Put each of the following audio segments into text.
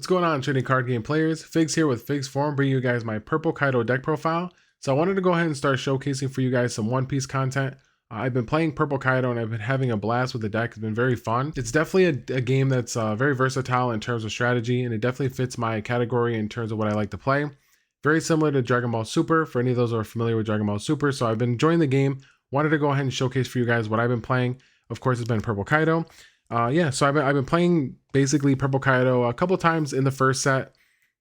What's going on, trading card game players? Figs here with Figs Forum, bringing you guys my purple Kaido deck profile. So I wanted to go ahead and start showcasing for you guys some One Piece content. I've been playing purple Kaido and I've been having a blast with the deck. It's been very fun. It's definitely a game that's very versatile in terms of strategy, and it definitely fits my category in terms of what I like to play. Very similar to Dragon Ball Super, for any of those who are familiar with Dragon Ball Super. So I've been enjoying the game. Wanted to go ahead and showcase for you guys what I've been playing. Of course, it's been purple Kaido. So I've been playing basically purple Kaido a couple times in the first set.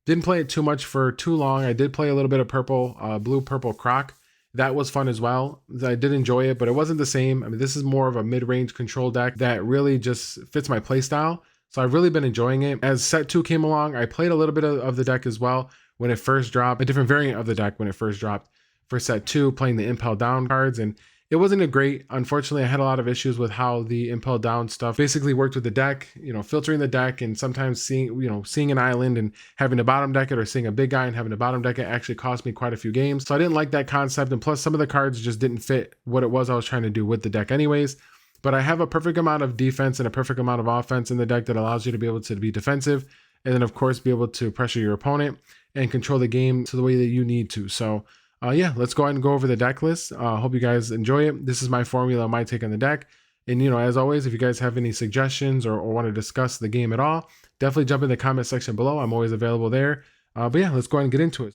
Didn't play it too much for too long. I did play a little bit of blue purple Croc. That was fun as well. I did enjoy it, but it wasn't the same. I mean, this is more of a mid-range control deck that really just fits my playstyle. So I've really been enjoying it. As set 2 came along, I played a little bit of the deck as well when it first dropped, a different variant of the deck when it first dropped for set 2, playing the Impel Down cards, and it wasn't a great. Unfortunately, I had a lot of issues with how the Impel Down stuff basically worked with the deck, filtering the deck and sometimes seeing an island and having to bottom deck it, or seeing a big guy and having to bottom deck it actually cost me quite a few games. So I didn't like that concept, and plus some of the cards just didn't fit what it was I was trying to do with the deck anyways. But I have a perfect amount of defense and a perfect amount of offense in the deck that allows you to be able to be defensive, and then of course be able to pressure your opponent and control the game to the way that you need to. So let's go ahead and go over the deck list. Hope you guys enjoy it. This is my formula, my take on the deck. And as always, if you guys have any suggestions or want to discuss the game at all, definitely jump in the comment section below. I'm always available there. Let's go ahead and get into it.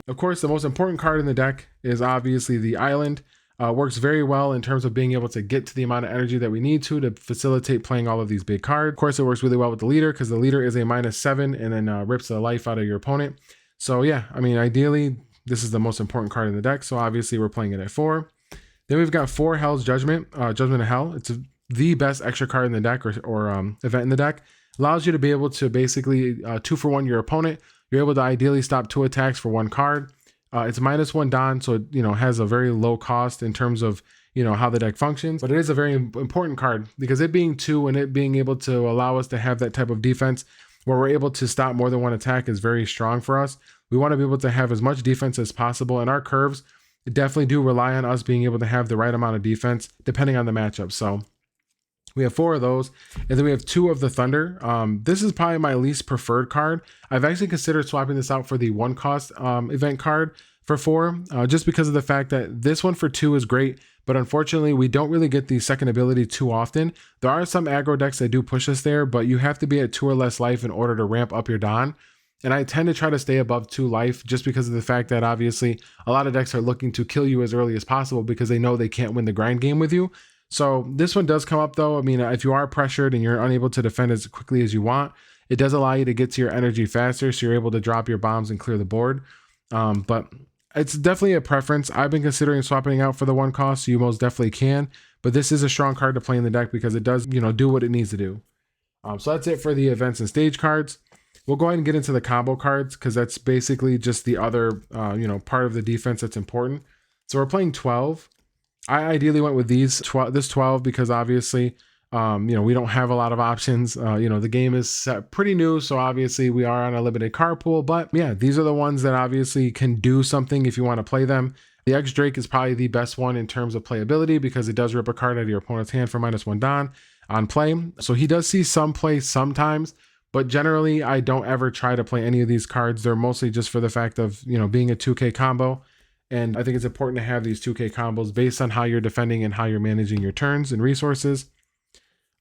Of course, the most important card in the deck is obviously the island. Works very well in terms of being able to get to the amount of energy that we need to facilitate playing all of these big cards. Of course, it works really well with the leader because the leader is a -7 and then rips the life out of your opponent. So yeah, I mean, ideally, this is the most important card in the deck. So obviously we're playing it at 4. Then we've got 4 Hell's Judgment, Judgment of Hell. It's the best extra card in the deck or event in the deck. Allows you to be able to basically 2-for-1 your opponent. You're able to ideally stop 2 attacks for 1 card. It's -1 Don, so it has a very low cost in terms of how the deck functions, but it is a very important card because it being 2 and it being able to allow us to have that type of defense where we're able to stop more than 1 attack is very strong for us. We want to be able to have as much defense as possible, and our curves definitely do rely on us being able to have the right amount of defense depending on the matchup. So we have 4 of those, and then we have 2 of the Thunder. This is probably my least preferred card. I've actually considered swapping this out for the 1 cost event card for 4, just because of the fact that this one for 2 is great, but unfortunately we don't really get the second ability too often. There are some aggro decks that do push us there, but you have to be at 2 or less life in order to ramp up your Don. And I tend to try to stay above 2 life just because of the fact that obviously a lot of decks are looking to kill you as early as possible because they know they can't win the grind game with you. So this one does come up though. I mean, if you are pressured and you're unable to defend as quickly as you want, it does allow you to get to your energy faster, so you're able to drop your bombs and clear the board. But it's definitely a preference. I've been considering swapping out for the 1 cost, so you most definitely can. But this is a strong card to play in the deck because it does, do what it needs to do. So that's it for the events and stage cards. We'll go ahead and get into the combo cards because that's basically just the other, part of the defense that's important. So we're playing 12. I ideally went with this 12 because obviously, we don't have a lot of options. The game is set pretty new, so obviously we are on a limited card pool. But yeah, these are the ones that obviously can do something if you want to play them. The X Drake is probably the best one in terms of playability because it does rip a card out of your opponent's hand for -1 Don on play. So he does see some play sometimes, but generally I don't ever try to play any of these cards. They're mostly just for the fact of, being a 2K combo. And I think it's important to have these 2K combos based on how you're defending and how you're managing your turns and resources.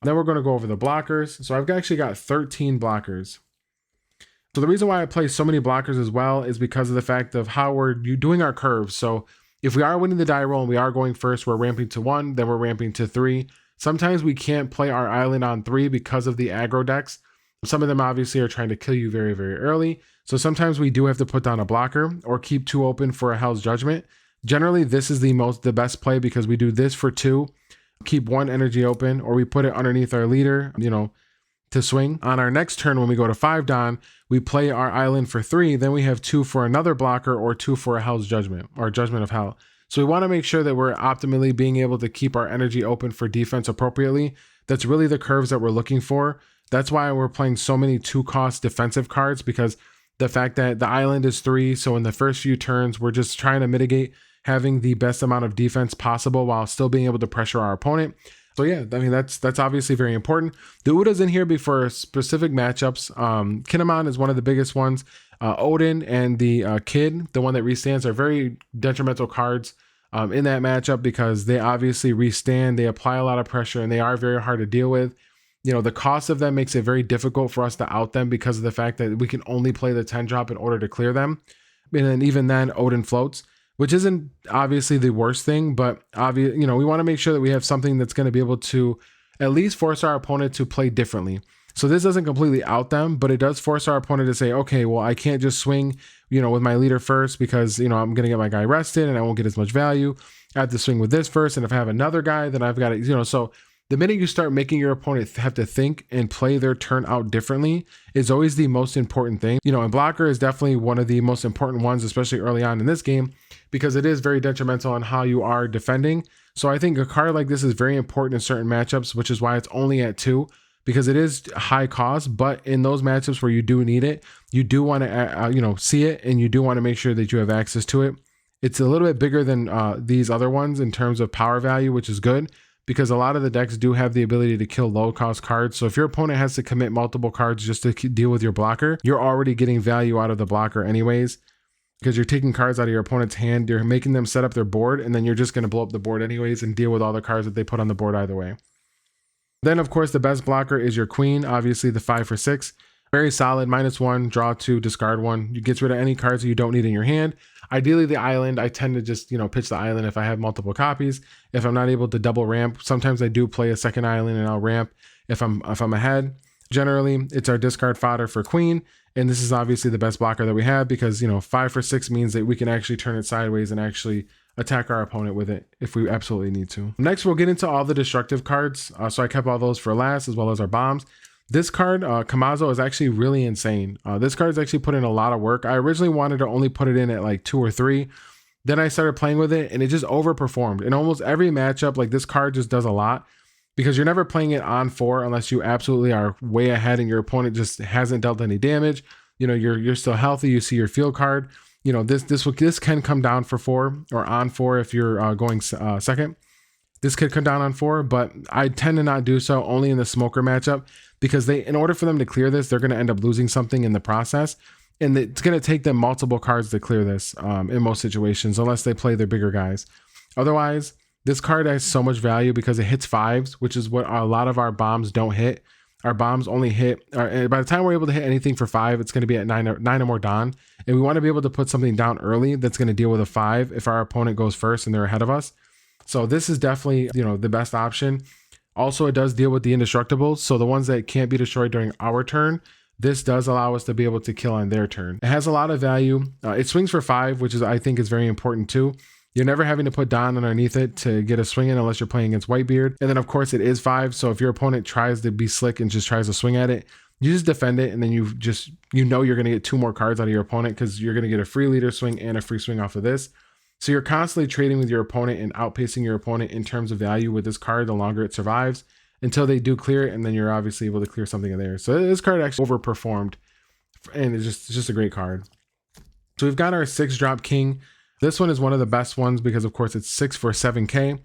Then we're going to go over the blockers. So I've actually got 13 blockers. So the reason why I play so many blockers as well is because of the fact of how we're doing our curves. So if we are winning the die roll and we are going first, we're ramping to 1, then we're ramping to 3. Sometimes we can't play our island on 3 because of the aggro decks. Some of them obviously are trying to kill you very, very early. So sometimes we do have to put down a blocker or keep 2 open for a Hell's Judgment. Generally, this is the best play because we do this for 2, keep 1 energy open, or we put it underneath our leader, to swing. On our next turn, when we go to 5 Don, we play our island for 3, then we have 2 for another blocker or 2 for a Hell's Judgment or Judgment of Hell. So we want to make sure that we're optimally being able to keep our energy open for defense appropriately. That's really the curves that we're looking for. That's why we're playing so many 2-cost defensive cards, because the fact that the island is 3, so in the first few turns, we're just trying to mitigate having the best amount of defense possible while still being able to pressure our opponent. So yeah, I mean that's obviously very important. The Uda's in here for specific matchups. Kinemon is one of the biggest ones. Odin and the Kid, the one that restands, are very detrimental cards in that matchup because they obviously restand, they apply a lot of pressure, and they are very hard to deal with. You know, the cost of them makes it very difficult for us to out them because of the fact that we can only play the 10 drop in order to clear them. And then even then, Odin floats, which isn't obviously the worst thing, but you know, we want to make sure that we have something that's going to be able to at least force our opponent to play differently. So this doesn't completely out them, but it does force our opponent to say, okay, well, I can't just swing, you know, with my leader first because, you know, I'm going to get my guy rested and I won't get as much value. I have to swing with this first. And if I have another guy, then I've got to, you know, so the minute you start making your opponent have to think and play their turn out differently is always the most important thing. You know, and blocker is definitely one of the most important ones, especially early on in this game, because it is very detrimental on how you are defending. So I think a card like this is very important in certain matchups, which is why it's only at 2, because it is high cost. But in those matchups where you do need it, you do want to, you know, see it, and you do want to make sure that you have access to it. It's a little bit bigger than these other ones in terms of power value, which is good, because a lot of the decks do have the ability to kill low cost cards. So if your opponent has to commit multiple cards just to deal with your blocker, you're already getting value out of the blocker anyways, because you're taking cards out of your opponent's hand, you're making them set up their board, and then you're just going to blow up the board anyways and deal with all the cards that they put on the board either way. Then of course the best blocker is your queen, obviously the 5 for 6. Very solid, -1, draw 2, discard 1. You get rid of any cards that you don't need in your hand. Ideally the island, I tend to just, you know, pitch the island if I have multiple copies. If I'm not able to double ramp, sometimes I do play a second island and I'll ramp if I'm ahead. Generally, it's our discard fodder for queen, and this is obviously the best blocker that we have because, you know, 5 for 6 means that we can actually turn it sideways and actually attack our opponent with it if we absolutely need to. Next, we'll get into all the destructive cards. So I kept all those for last, as well as our bombs. This card, Kamazo, is actually really insane. This card is actually put in a lot of work. I originally wanted to only put it in at like 2 or 3. Then I started playing with it and it just overperformed. In almost every matchup, like this card just does a lot because you're never playing it on 4 unless you absolutely are way ahead and your opponent just hasn't dealt any damage. You know, you're still healthy. You see your field card. You know, this can come down for 4 or on 4 if you're going second. This could come down on 4, but I tend to not do so only in the smoker matchup because in order for them to clear this, they're going to end up losing something in the process. And it's going to take them multiple cards to clear this in most situations, unless they play their bigger guys. Otherwise, this card has so much value because it hits 5s, which is what a lot of our bombs don't hit. Our bombs only hit, by the time we're able to hit anything for 5, it's going to be at 9 or more down. And we want to be able to put something down early that's going to deal with a 5 if our opponent goes first and they're ahead of us. So this is definitely, you know, the best option. Also, it does deal with the indestructibles. So the ones that can't be destroyed during our turn, this does allow us to be able to kill on their turn. It has a lot of value. It swings for 5, which is, I think, is very important too. You're never having to put Don underneath it to get a swing in unless you're playing against Whitebeard. And then of course it is 5. So if your opponent tries to be slick and just tries to swing at it, you just defend it. And then you know you're going to get 2 more cards out of your opponent because you're going to get a free leader swing and a free swing off of this. So you're constantly trading with your opponent and outpacing your opponent in terms of value with this card the longer it survives until they do clear it, and then you're obviously able to clear something in there. So this card actually overperformed, and it's just a great card. So we've got our 6-drop king. This one is one of the best ones because of course it's 6 for 7k,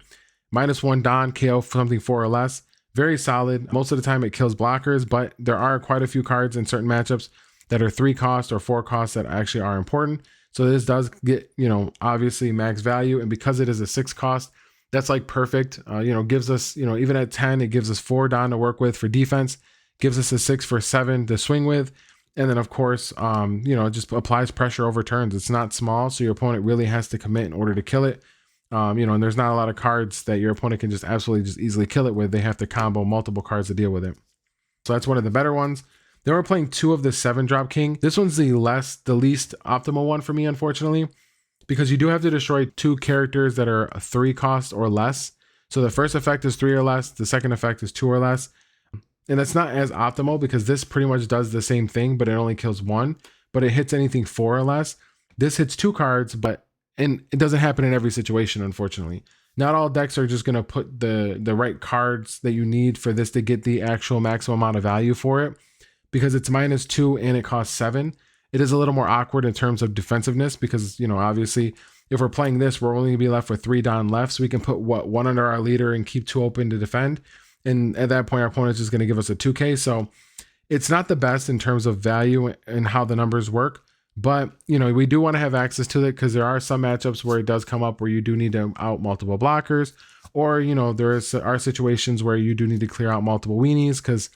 -1 Don, KO for something 4 or less. Very solid. Most of the time it kills blockers, but there are quite a few cards in certain matchups that are 3 cost or 4 costs that actually are important. So this does get, you know, obviously max value, and because it is a 6 cost, that's like perfect. You know, gives us, you know, even at 10, it gives us 4 Don to work with for defense, gives us a 6 for 7 to swing with. And then of course, you know, it just applies pressure over turns. It's not small, so your opponent really has to commit in order to kill it. You know, and there's not a lot of cards that your opponent can just absolutely just easily kill it with. They have to combo multiple cards to deal with it. So that's one of the better ones. Then we're playing 2 of the 7-drop king. This one's the least optimal one for me, unfortunately, because you do have to destroy 2 characters that are 3 cost or less. So the first effect is 3 or less. The second effect is 2 or less. And that's not as optimal because this pretty much does the same thing, but it only kills 1, but it hits anything 4 or less. This hits 2 cards, and it doesn't happen in every situation, unfortunately. Not all decks are just going to put the right cards that you need for this to get the actual maximum amount of value for it. Because it's -2 and it costs 7, it is a little more awkward in terms of defensiveness because, you know, obviously if we're playing this, we're only gonna be left with 3 Don left, so we can put one under our leader and keep 2 open to defend. And at that point, our opponent's just gonna give us a 2K. So it's not the best in terms of value and how the numbers work, but we do want to have access to it because there are some matchups where it does come up where you do need to out multiple blockers, or there are situations where you do need to clear out multiple weenies because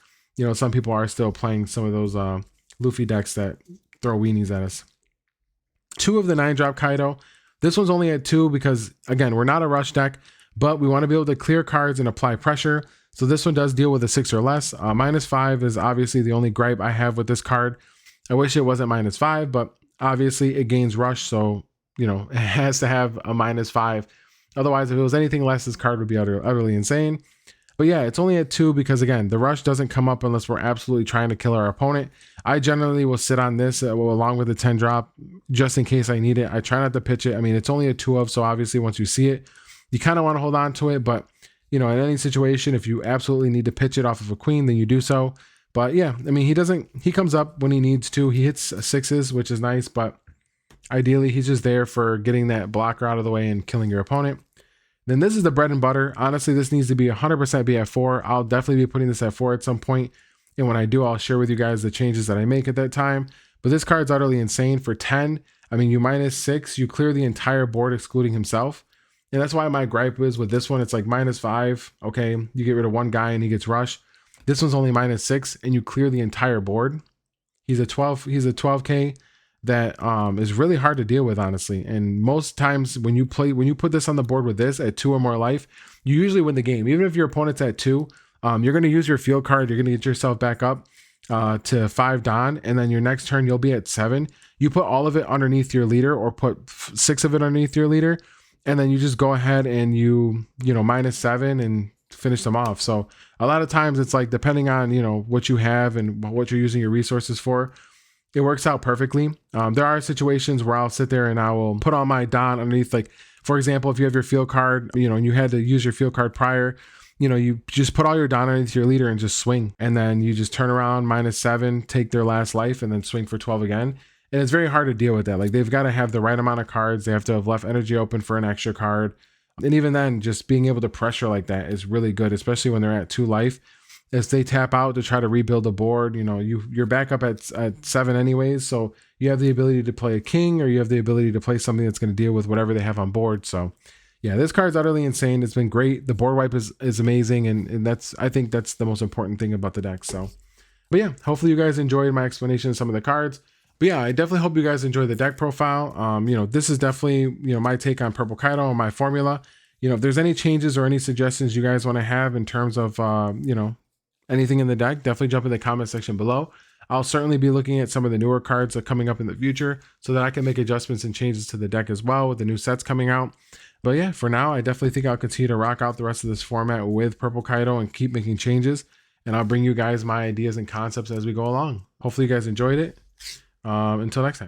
some people are still playing some of those Luffy decks that throw weenies at us. 2 of the 9-drop Kaido. This one's only at 2 because, again, we're not a rush deck, but we want to be able to clear cards and apply pressure. So this one does deal with a 6 or less. -5 is obviously the only gripe I have with this card. I wish it wasn't -5, but obviously it gains rush, so it has to have a -5. Otherwise, if it was anything less, this card would be utterly insane. But yeah, it's only at 2 because, again, the rush doesn't come up unless we're absolutely trying to kill our opponent. I generally will sit on this along with the 10-drop just in case I need it. I try not to pitch it. I mean, it's only a 2 of, so obviously once you see it, you kind of want to hold on to it. But, in any situation, if you absolutely need to pitch it off of a queen, then you do so. But yeah, I mean, he comes up when he needs to. He hits 6s, which is nice, but ideally he's just there for getting that blocker out of the way and killing your opponent. Then this is the bread and butter. Honestly, this needs to be 100% be at 4. I'll definitely be putting this at 4 at some point. And when I do, I'll share with you guys the changes that I make at that time. But this card's utterly insane. For 10, I mean, you -6, you clear the entire board excluding himself. And that's why my gripe is with this one, it's like -5. Okay, you get rid of one guy and he gets rushed. This one's only -6 and you clear the entire board. He's a 12K that is really hard to deal with, honestly. And most times when you put this on the board with this at 2 or more life, you usually win the game. Even if your opponent's at 2, you're going to use your field card. You're going to get yourself back up to 5 Don, and then your next turn you'll be at 7. You put all of it underneath your leader, or put 6 of it underneath your leader, and then you just go ahead and you -7 and finish them off. So a lot of times it's like, depending on what you have and what you're using your resources for, it works out perfectly. There are situations where I'll sit there and I will put all my Don underneath. Like, for example, if you have your field card, and you had to use your field card prior, you just put all your Don underneath your leader and just swing. And then you just turn around, -7, take their last life, and then swing for 12 again. And it's very hard to deal with that. Like, they've got to have the right amount of cards. They have to have left energy open for an extra card. And even then, just being able to pressure like that is really good, especially when they're at 2 life. As they tap out to try to rebuild the board, you're back up at 7 anyways, so you have the ability to play a king, or you have the ability to play something that's going to deal with whatever they have on board. So yeah, this card's utterly insane. It's been great. The board wipe is amazing, and I think that's the most important thing about the deck. So, but yeah, hopefully you guys enjoyed my explanation of some of the cards. But yeah, I definitely hope you guys enjoy the deck profile. This is definitely my take on Purple Kaido and my formula. If there's any changes or any suggestions you guys want to have in terms of anything in the deck, definitely jump in the comment section below. I'll certainly be looking at some of the newer cards that are coming up in the future so that I can make adjustments and changes to the deck as well with the new sets coming out. But yeah, for now, I definitely think I'll continue to rock out the rest of this format with Purple Kaido and keep making changes. And I'll bring you guys my ideas and concepts as we go along. Hopefully you guys enjoyed it. Until next time.